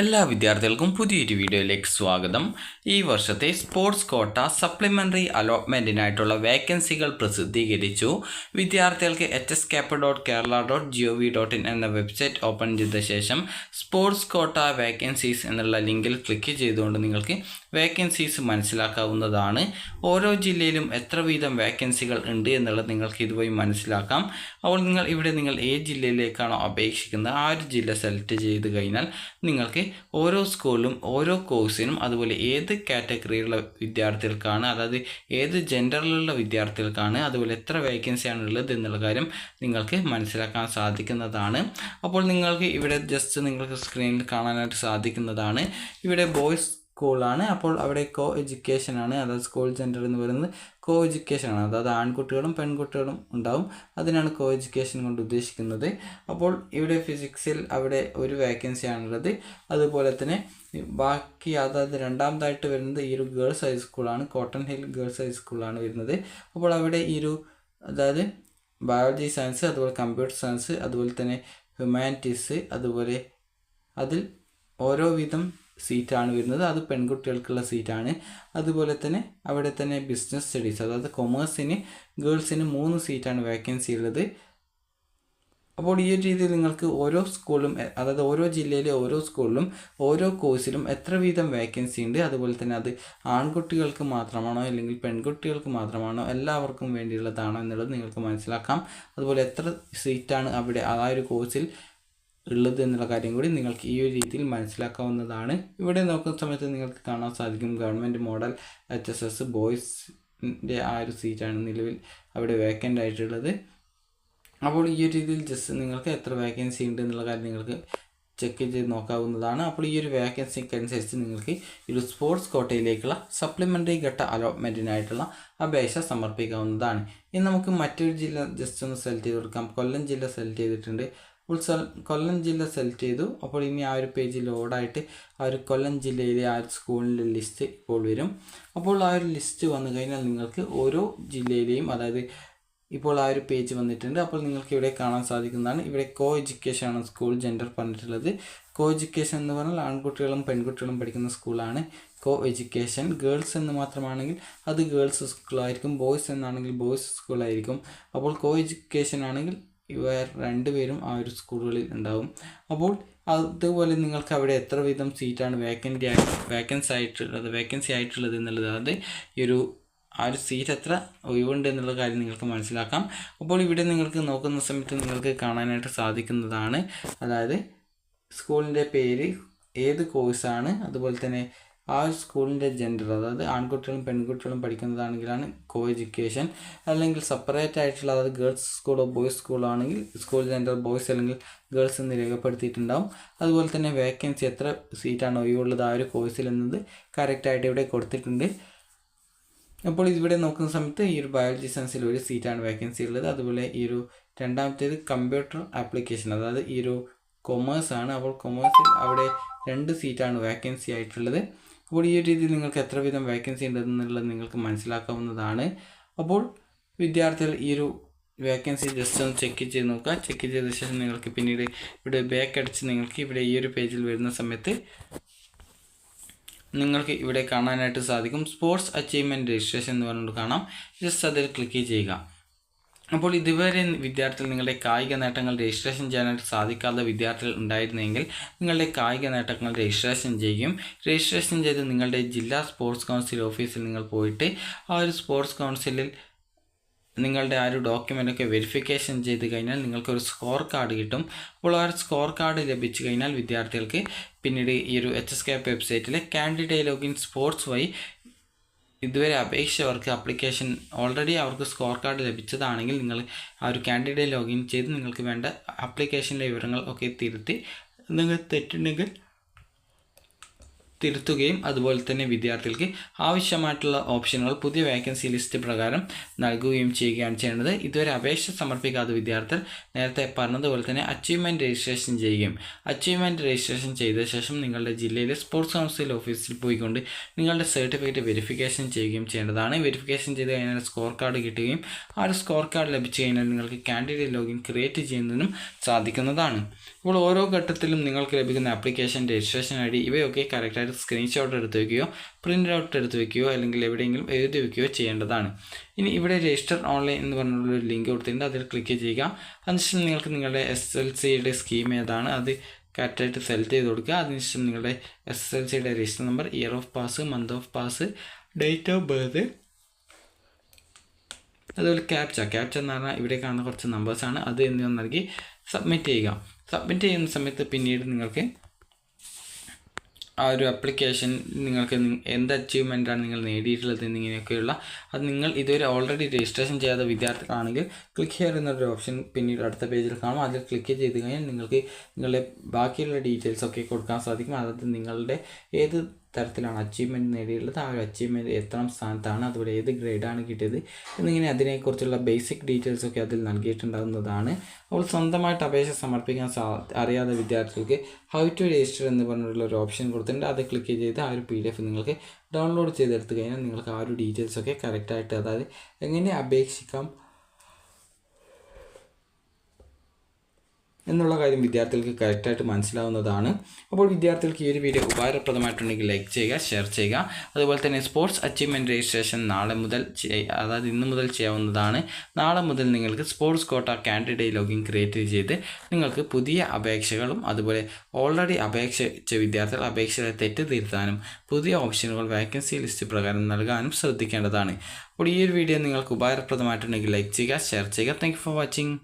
എല്ലാ വിദ്യാർത്ഥികൾക്കും പുതിയൊരു വീഡിയോയിലേക്ക് സ്വാഗതം. ഈ വർഷത്തെ സ്പോർട്സ് കോട്ട സപ്ലിമെൻ്ററി അലോട്ട്മെൻറ്റിനായിട്ടുള്ള വേക്കൻസികൾ പ്രസിദ്ധീകരിച്ചു. വിദ്യാർത്ഥികൾക്ക് hscap.kerala.gov.in എന്ന വെബ്സൈറ്റ് ഓപ്പൺ ചെയ്ത ശേഷം സ്പോർട്സ് കോട്ട വേക്കൻസീസ് എന്നുള്ള ലിങ്കിൽ ക്ലിക്ക് ചെയ്തുകൊണ്ട് നിങ്ങൾക്ക് വേക്കൻസീസ് മനസ്സിലാക്കാവുന്നതാണ്. ഓരോ ജില്ലയിലും എത്ര വീതം വേക്കൻസികൾ ഉണ്ട് എന്നുള്ളത് നിങ്ങൾക്ക് ഇതുവഴി മനസ്സിലാക്കാം. അപ്പോൾ നിങ്ങൾ ഏത് ജില്ലയിലേക്കാണോ അപേക്ഷിക്കുന്നത് ആ ഒരു ജില്ല സെലക്ട് ചെയ്ത് കഴിഞ്ഞാൽ നിങ്ങൾക്ക് ഓരോ സ്കൂളിലും ഓരോ കോഴ്സിനും അതുപോലെ ഏത് കാറ്റഗറിയിലുള്ള വിദ്യാർത്ഥികൾക്കാണ്, അതായത് ഏത് ജെൻഡറിലുള്ള വിദ്യാർത്ഥികൾക്കാണ്, അതുപോലെ എത്ര വേക്കൻസിയാണ് ഉള്ളത് എന്നുള്ള കാര്യം നിങ്ങൾക്ക് മനസ്സിലാക്കാൻ സാധിക്കുന്നതാണ്. അപ്പോൾ നിങ്ങൾക്ക് ഇവിടെ നിങ്ങൾക്ക് സ്ക്രീനിൽ കാണാനായിട്ട് സാധിക്കുന്നതാണ്. ഇവിടെ ബോയ്സ് സ്കൂളാണ്. അപ്പോൾ അവിടെ കോ എഡ്യൂക്കേഷൻ ആണ്, അതായത് സ്കൂൾ ജെൻഡർ എന്ന് പറയുന്നത് കോ എഡ്യൂക്കേഷൻ ആണ്. അതായത് ആൺകുട്ടികളും പെൺകുട്ടികളും ഉണ്ടാവും, അതിനാണ് കോ എഡ്യൂക്കേഷൻ കൊണ്ട് ഉദ്ദേശിക്കുന്നത്. അപ്പോൾ ഇവിടെ ഫിസിക്സിൽ അവിടെ ഒരു വേക്കൻസിയാണുള്ളത്. അതുപോലെ തന്നെ ബാക്കി അതായത് രണ്ടാമതായിട്ട് വരുന്നത് ഈ ഒരു ഗേൾസ് ഹൈസ്കൂളാണ്, കോട്ടൺ ഹിൽ ഗേൾസ് ഹൈസ്കൂളാണ് വരുന്നത്. അപ്പോൾ അവിടെ അതായത് ബയോളജി സയൻസ്, അതുപോലെ കമ്പ്യൂട്ടർ സയൻസ്, അതുപോലെ തന്നെ ഹ്യൂമാനിറ്റീസ്, അതുപോലെ അതിൽ ഓരോ വിധം സീറ്റാണ് വരുന്നത്. അത് പെൺകുട്ടികൾക്കുള്ള സീറ്റാണ്. അതുപോലെ തന്നെ അവിടെ തന്നെ ബിസിനസ് സ്റ്റഡീസ്, അതായത് കൊമേഴ്സിന് ഗേൾസിന് 3 സീറ്റാണ് വേക്കൻസി ഉള്ളത്. അപ്പോൾ ഈ ഒരു രീതിയിൽ നിങ്ങൾക്ക് ഓരോ സ്കൂളിലും, അതായത് ഓരോ ജില്ലയിലെ ഓരോ സ്കൂളിലും ഓരോ കോഴ്സിലും എത്ര വീതം വേക്കൻസി ഉണ്ട്, അതുപോലെ തന്നെ അത് ആൺകുട്ടികൾക്ക് മാത്രമാണോ അല്ലെങ്കിൽ പെൺകുട്ടികൾക്ക് മാത്രമാണോ എല്ലാവർക്കും വേണ്ടിയുള്ളതാണോ എന്നുള്ളത് നിങ്ങൾക്ക് മനസ്സിലാക്കാം. അതുപോലെ എത്ര സീറ്റാണ് അവിടെ ആ ഒരു കോഴ്സിൽ ഉള്ളത് എന്നുള്ള കാര്യം കൂടി നിങ്ങൾക്ക് ഈ ഒരു രീതിയിൽ മനസ്സിലാക്കാവുന്നതാണ്. ഇവിടെ നോക്കുന്ന സമയത്ത് നിങ്ങൾക്ക് കാണാൻ സാധിക്കും ഗവൺമെൻറ് മോഡൽ HSS ബോയ്സിൻ്റെ ആ ഒരു സീറ്റാണ് നിലവിൽ അവിടെ വേക്കൻ്റ് ആയിട്ടുള്ളത്. അപ്പോൾ ഈ ഒരു രീതിയിൽ നിങ്ങൾക്ക് എത്ര വേക്കൻസി ഉണ്ട് എന്നുള്ള കാര്യം നിങ്ങൾക്ക് ചെക്ക് ചെയ്ത് നോക്കാവുന്നതാണ്. അപ്പോൾ ഈ ഒരു വേക്കൻസിക്ക് അനുസരിച്ച് നിങ്ങൾക്ക് ഒരു സ്പോർട്സ് കോട്ടയിലേക്കുള്ള സപ്ലിമെൻ്ററി ഘട്ട അലോട്ട്മെൻറ്റിനായിട്ടുള്ള അപേക്ഷ സമർപ്പിക്കാവുന്നതാണ്. ഇനി നമുക്ക് മറ്റൊരു ജില്ല ഒന്ന് സെലക്ട് ചെയ്ത് കൊടുക്കാം. കൊല്ലം ജില്ല സെലക്ട് ചെയ്തിട്ടുണ്ട്. അപ്പോൾ കൊല്ലം ജില്ല സെലക്ട് ചെയ്തു. അപ്പോൾ ഇനി ആ ഒരു പേജ് ലോഡായിട്ട് ആ ഒരു കൊല്ലം ജില്ലയിലെ ആ ഒരു സ്കൂളിൻ്റെ ലിസ്റ്റ് ഇപ്പോൾ വരും. അപ്പോൾ ആ ഒരു ലിസ്റ്റ് വന്നു കഴിഞ്ഞാൽ നിങ്ങൾക്ക് ഓരോ ജില്ലയിലെയും, അതായത് ഇപ്പോൾ ആ ഒരു പേജ് വന്നിട്ടുണ്ട്. അപ്പോൾ നിങ്ങൾക്ക് ഇവിടെ കാണാൻ സാധിക്കുന്നതാണ്. ഇവിടെ കോ എഡ്യൂക്കേഷൻ ആണ് സ്കൂൾ ജെൻഡർ പറഞ്ഞിട്ടുള്ളത്. കോ എഡ്യൂക്കേഷൻ എന്ന് പറഞ്ഞാൽ ആൺകുട്ടികളും പെൺകുട്ടികളും പഠിക്കുന്ന സ്കൂളാണ് കോ എഡ്യൂക്കേഷൻ. ഗേൾസ് എന്ന് മാത്രമാണെങ്കിൽ അത് ഗേൾസ് സ്കൂളായിരിക്കും, ബോയ്സ് എന്നാണെങ്കിൽ ബോയ്സ് സ്കൂളായിരിക്കും. അപ്പോൾ കോ എഡ്യൂക്കേഷൻ ആണെങ്കിൽ ഇവർ രണ്ടുപേരും ആ ഒരു സ്കൂളുകളിൽ ഉണ്ടാവും. അപ്പോൾ അതുപോലെ നിങ്ങൾക്ക് അവിടെ എത്ര വീതം സീറ്റാണ് വേക്കൻസി ആയിട്ടുള്ളത് എന്നുള്ളത്, അതായത് ഈ ഒരു ആ ഒരു സീറ്റ് എത്ര ഒഴിവുണ്ട് എന്നുള്ള കാര്യം നിങ്ങൾക്ക് മനസ്സിലാക്കാം. അപ്പോൾ ഇവിടെ നിങ്ങൾക്ക് നോക്കുന്ന സമയത്ത് നിങ്ങൾക്ക് കാണാനായിട്ട് സാധിക്കുന്നതാണ്, അതായത് സ്കൂളിൻ്റെ പേര്, ഏത് കോഴ്സാണ്, അതുപോലെ തന്നെ ആ ഒരു സ്കൂളിൻ്റെ ജെൻഡർ, അതായത് ആൺകുട്ടികളും പെൺകുട്ടികളും പഠിക്കുന്നതാണെങ്കിലാണ് കോ എഡ്യൂക്കേഷൻ, അല്ലെങ്കിൽ സെപ്പറേറ്റ് ആയിട്ടുള്ള, അതായത് ഗേൾസ് സ്കൂളോ ബോയ്സ് സ്കൂളോ ആണെങ്കിൽ സ്കൂൾ ജെൻഡർ ബോയ്സ് അല്ലെങ്കിൽ ഗേൾസ് എന്ന് രേഖപ്പെടുത്തിയിട്ടുണ്ടാവും. അതുപോലെ തന്നെ വേക്കൻസി എത്ര സീറ്റാണ് ഒഴിവുള്ളത് ആ ഒരു കോഴ്സിൽ എന്നത് കറക്റ്റായിട്ട് ഇവിടെ കൊടുത്തിട്ടുണ്ട്. അപ്പോൾ ഇവിടെ നോക്കുന്ന സമയത്ത് ഈ ഒരു ബയോളജി സയൻസിൽ ഒരു സീറ്റാണ് വേക്കൻസി ഉള്ളത്. അതുപോലെ ഈ ഒരു രണ്ടാമത്തേത് കമ്പ്യൂട്ടർ ആപ്ലിക്കേഷൻ, അതായത് ഈ ഒരു കൊമേഴ്സ് ആണ്. അപ്പോൾ കൊമേഴ്സിൽ അവിടെ 2 സീറ്റാണ് വേക്കൻസി ആയിട്ടുള്ളത്. അപ്പോൾ ഈ ഒരു രീതിയിൽ നിങ്ങൾക്ക് എത്ര വീതം വേക്കൻസി ഉണ്ടെന്നുള്ളത് നിങ്ങൾക്ക് മനസ്സിലാക്കാവുന്നതാണ്. അപ്പോൾ വിദ്യാർത്ഥികൾ ഈ ഒരു വേക്കൻസി ജസ്റ്റ് ഒന്ന് ചെക്ക് ചെയ്ത് നോക്കുക. ചെക്ക് ചെയ്ത ശേഷം നിങ്ങൾക്ക് പിന്നീട് ഇവിടെ ബാക്ക് അടിച്ച് നിങ്ങൾക്ക് ഇവിടെ ഈ ഒരു പേജിൽ വരുന്ന സമയത്ത് നിങ്ങൾക്ക് ഇവിടെ കാണാനായിട്ട് സാധിക്കും സ്പോർട്സ് അച്ചീവ്മെൻറ്റ് രജിസ്ട്രേഷൻ എന്ന് പറഞ്ഞുകൊണ്ട് കാണാം. ജസ്റ്റ് അതിൽ ക്ലിക്ക് ചെയ്യുക. അപ്പോൾ ഇതുവരെ വിദ്യാർത്ഥികൾ നിങ്ങളുടെ കായിക നേട്ടങ്ങൾ രജിസ്ട്രേഷൻ ചെയ്യാനായിട്ട് സാധിക്കാത്ത വിദ്യാർത്ഥികൾ ഉണ്ടായിരുന്നെങ്കിൽ നിങ്ങളുടെ കായിക നേട്ടങ്ങൾ രജിസ്ട്രേഷൻ ചെയ്യുകയും രജിസ്ട്രേഷൻ ചെയ്ത് നിങ്ങളുടെ ജില്ലാ സ്പോർട്സ് കൗൺസിൽ ഓഫീസിൽ നിങ്ങൾ പോയിട്ട് ആ ഒരു സ്പോർട്സ് കൗൺസിലിൽ നിങ്ങളുടെ ആ ഒരു ഡോക്യുമെൻ്റൊക്കെ വെരിഫിക്കേഷൻ ചെയ്ത് കഴിഞ്ഞാൽ നിങ്ങൾക്കൊരു സ്കോർ കാർഡ് കിട്ടും. അപ്പോൾ ആ ഒരു സ്കോർ കാർഡ് ലഭിച്ചു കഴിഞ്ഞാൽ വിദ്യാർത്ഥികൾക്ക് പിന്നീട് ഈ ഒരു HSCAP വെബ്സൈറ്റിലെ കാൻഡിഡേറ്റ് ലോഗിൻ സ്പോർട്സ് വഴി ഇതുവരെ അപേക്ഷിച്ചവർക്ക് ആപ്ലിക്കേഷൻ ഓൾറെഡി അവർക്ക് സ്കോർ കാർഡ് ലഭിച്ചതാണെങ്കിൽ നിങ്ങൾ ആ ഒരു കാൻഡിഡേറ്റ് ലോഗിൻ ചെയ്ത് നിങ്ങൾക്ക് വേണ്ട ആപ്ലിക്കേഷൻ്റെ വിവരങ്ങൾ ഒക്കെ തിരുത്തി, നിങ്ങൾ തെറ്റുണ്ടെങ്കിൽ തിരുത്തുകയും അതുപോലെ തന്നെ വിദ്യാർത്ഥികൾക്ക് ആവശ്യമായിട്ടുള്ള ഓപ്ഷനുകൾ പുതിയ വേക്കൻസി ലിസ്റ്റ് പ്രകാരം നൽകുകയും ചെയ്യുകയാണ് ചെയ്യേണ്ടത്. ഇതുവരെ അപേക്ഷ സമർപ്പിക്കാത്ത വിദ്യാർത്ഥികൾ നേരത്തെ പറഞ്ഞതുപോലെ തന്നെ അച്ചീവ്മെൻറ്റ് രജിസ്ട്രേഷൻ ചെയ്യുകയും അച്ചീവ്മെൻറ്റ് രജിസ്ട്രേഷൻ ചെയ്ത ശേഷം നിങ്ങളുടെ ജില്ലയിലെ സ്പോർട്സ് കൗൺസിൽ ഓഫീസിൽ പോയിക്കൊണ്ട് നിങ്ങളുടെ സർട്ടിഫിക്കറ്റ് വെരിഫിക്കേഷൻ ചെയ്യുകയും ചെയ്യേണ്ടതാണ്. വെരിഫിക്കേഷൻ ചെയ്ത് കഴിഞ്ഞാൽ സ്കോർ കാർഡ് കിട്ടുകയും ആ ഒരു സ്കോർ കാർഡ് ലഭിച്ചു കഴിഞ്ഞാൽ നിങ്ങൾക്ക് കാൻഡിഡേറ്റ് ലോഗിൻ ക്രിയേറ്റ് ചെയ്യുന്നതിനും സാധിക്കുന്നതാണ്. അപ്പോൾ ഓരോ ഘട്ടത്തിലും നിങ്ങൾക്ക് ലഭിക്കുന്ന ആപ്ലിക്കേഷൻ രജിസ്ട്രേഷൻ ID ഇവയൊക്കെ കറക്റ്റായിട്ട് സ്ക്രീൻഷോട്ട് എടുത്ത് വയ്ക്കുകയോ പ്രിൻ്റ് ഔട്ട് എടുത്ത് വയ്ക്കുകയോ അല്ലെങ്കിൽ എവിടെയെങ്കിലും എഴുതി വയ്ക്കുകയോ ചെയ്യേണ്ടതാണ്. ഇനി ഇവിടെ രജിസ്റ്റർ ഓൺലൈൻ എന്ന് പറഞ്ഞുള്ളൊരു ലിങ്ക് കൊടുത്തിട്ടുണ്ട്, അതിൽ ക്ലിക്ക് ചെയ്യുക. അതിനുശേഷം നിങ്ങൾക്ക് നിങ്ങളുടെ SSLCയുടെ സ്കീം ഏതാണ് അത് കറക്റ്റായിട്ട് സെലക്ട് ചെയ്ത് കൊടുക്കുക. അതിനുശേഷം നിങ്ങളുടെ SSLCയുടെ register number, year of pass, month of pass, date of birth, അതുപോലെ ക്യാപ്ച എന്ന് പറഞ്ഞാൽ ഇവിടെ കാണുന്ന കുറച്ച് നമ്പേഴ്സാണ്, അത് എന്നിവ നൽകി സബ്മിറ്റ് ചെയ്യുക. സബ്മിറ്റ് ചെയ്യുന്ന സമയത്ത് പിന്നീട് നിങ്ങൾക്ക് ആ ഒരു ആപ്ലിക്കേഷൻ നിങ്ങൾക്ക് എന്ത് അച്ചീവ്മെൻറ്റാണ് നിങ്ങൾ നേടിയിട്ടുള്ളത് എന്നിങ്ങനെയൊക്കെയുള്ള അത് നിങ്ങൾ ഇതുവരെ ഓൾറെഡി രജിസ്ട്രേഷൻ ചെയ്യാത്ത വിദ്യാർത്ഥികളാണെങ്കിൽ ക്ലിക്ക് ഹിയർ എന്നൊരു ഓപ്ഷൻ പിന്നീട് അടുത്ത പേജിൽ കാണും. അതിൽ ക്ലിക്ക് ചെയ്ത് കഴിഞ്ഞാൽ നിങ്ങൾക്ക് നിങ്ങളുടെ ബാക്കിയുള്ള ഡീറ്റെയിൽസൊക്കെ കൊടുക്കാൻ സാധിക്കും. അതായത് നിങ്ങളുടെ ഏത് തരത്തിലാണ് അച്ചീവ്മെൻറ്റ് നേടിയിട്ടുള്ളത്, ആ ഒരു അച്ചീവ്മെൻറ്റ് എത്രാം സ്ഥാനത്താണ്, അതുപോലെ ഏത് ഗ്രേഡാണ് കിട്ടിയത് എന്നിങ്ങനെ അതിനെക്കുറിച്ചുള്ള ബേസിക് ഡീറ്റെയിൽസൊക്കെ അതിൽ നൽകിയിട്ടുണ്ടാകുന്നതാണ്. അപ്പോൾ സ്വന്തമായിട്ട് അപേക്ഷ സമർപ്പിക്കാൻ അറിയാത്ത വിദ്യാർത്ഥികൾക്ക് ഹൗ ടു രജിസ്റ്റർ എന്ന് പറഞ്ഞിട്ടുള്ള ഒരു ഓപ്ഷൻ കൊടുത്തിട്ടുണ്ട്. അത് ക്ലിക്ക് ചെയ്ത് ആ ഒരു PDF നിങ്ങൾക്ക് ഡൗൺലോഡ് ചെയ്തെടുത്ത് കഴിഞ്ഞാൽ നിങ്ങൾക്ക് ആ ഒരു ഡീറ്റെയിൽസൊക്കെ കറക്റ്റായിട്ട്, അതായത് എങ്ങനെ അപേക്ഷിക്കാം എന്നുള്ള കാര്യം വിദ്യാർത്ഥികൾക്ക് കറക്റ്റായിട്ട് മനസ്സിലാവുന്നതാണ്. അപ്പോൾ വിദ്യാർത്ഥികൾക്ക് ഈ ഒരു വീഡിയോ ഉപകാരപ്രദമായിട്ടുണ്ടെങ്കിൽ ലൈക്ക് ചെയ്യുക, ഷെയർ ചെയ്യുക. അതുപോലെ തന്നെ സ്പോർട്സ് അച്ചീവ്മെൻറ്റ് രജിസ്ട്രേഷൻ നാളെ മുതൽ അതായത് ഇന്ന് മുതൽ ചെയ്യാവുന്നതാണ്. നാളെ മുതൽ നിങ്ങൾക്ക് sports quota candidate login create ചെയ്ത് നിങ്ങൾക്ക് പുതിയ അപേക്ഷകളും അതുപോലെ ഓൾറെഡി അപേക്ഷിച്ച വിദ്യാർത്ഥികൾ അപേക്ഷകളെ തെറ്റ് തിരുത്താനും പുതിയ ഓപ്ഷനുകൾ വാക്കൻസി ലിസ്റ്റ് പ്രകാരം നൽകാനും ശ്രദ്ധിക്കേണ്ടതാണ്. അപ്പോൾ ഈ ഒരു വീഡിയോ നിങ്ങൾക്ക് ഉപകാരപ്രദമായിട്ടുണ്ടെങ്കിൽ ലൈക്ക് ചെയ്യുക, ഷെയർ ചെയ്യുക. Thank you for watching.